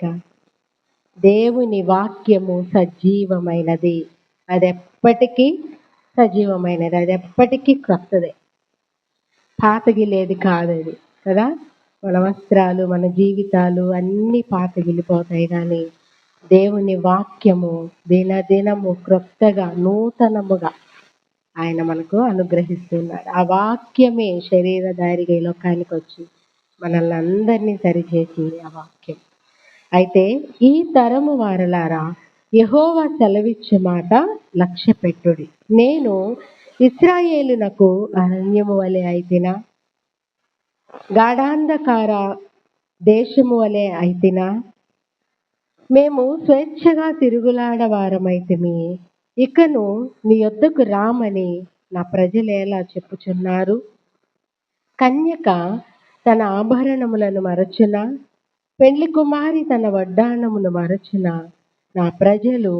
గనుక దేవుని వాక్యము సజీవమైనది. అది ఎప్పటికీ సజీవమైనది, అది ఎప్పటికీ క్రొత్తదే, పాతగిలేది కాదు అది కదా. మన వస్త్రాలు, మన జీవితాలు అన్నీ పాతగిలిపోతాయి, కానీ దేవుని వాక్యము దినదినము క్రొత్తగా నూతనముగా ఆయన మనకు అనుగ్రహిస్తున్నాడు. ఆ వాక్యమే శరీరధారిగా ఈ లోకానికి వచ్చి మనల్ని అందరినీ సరిచేసి ఆ వాక్యం. అయితే ఈ తరము వారలారా, యెహోవా సెలవిచ్చే మాట లక్ష్య పెట్టుడి. నేను ఇశ్రాయేలునకు అరణ్యము వలె అయితినా, గాఢాంధకార దేశము వలె అయితినా? మేము స్వేచ్ఛగా తిరుగులాడవారమైతిమి. ఇకను నీ యొద్దకు రామని నా ప్రజలేలా చెప్పుచున్నారు? కన్యక తన ఆభరణములను మరచున, పెళ్లి కుమారి తన వడ్డాణమును మరచున, నా ప్రజలు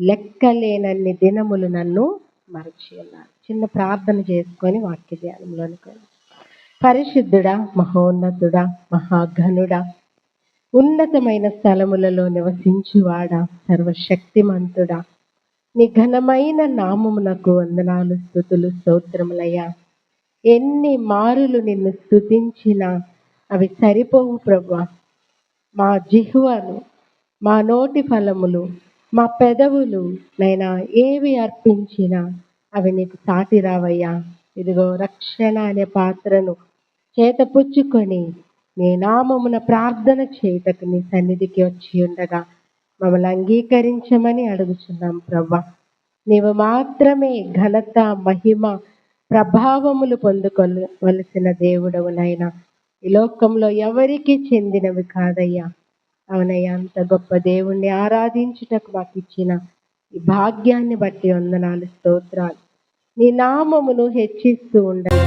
లెక్కలేనన్ని దినములు నన్ను మరచి ఉన్నారు. చిన్న ప్రార్థన చేసుకొని వాక్య ధ్యానంలోనికి. పరిశుద్ధుడా, మహోన్నతుడా, మహాఘనుడా, ఉన్నతమైన స్థలములలో నివసించువాడా, సర్వశక్తిమంతుడా, నీ ఘనమైన నామమునకు వందనాలు, స్తుతులు, స్తోత్రములయ్యా. ఎన్ని మారులు నిన్ను స్తుతించినా అవి సరిపోవు ప్రభువా. మా జిహ్వను, మా నోటి ఫలములు, మా పెదవులు నైనా ఏవి అర్పించినా అవి నీకు సాటి రావయ్యా. ఇదిగో రక్షణ అనే పాత్రను చేతపుచ్చుకొని నీ నామమున ప్రార్థన చేయుటకు నీ సన్నిధికి వచ్చి ఉండగా మమ్మల్ని అంగీకరించమని అడుగుచున్నాం ప్రభా. నీవు మాత్రమే ఘనత, మహిమ, ప్రభావములు పొందుకోవలసిన దేవుడవునైనా. ఈ లోకంలో ఎవరికి చెందినవి కాదయ్యా. అవునయ్యా, అంత గొప్ప దేవుణ్ణి ఆరాధించుటకు మాకు ఇచ్చిన ఈ భాగ్యాన్ని బట్టి వందనాలు, స్తోత్రాలు. నీ నామమును హెచ్చిస్తూ ఉండాలి.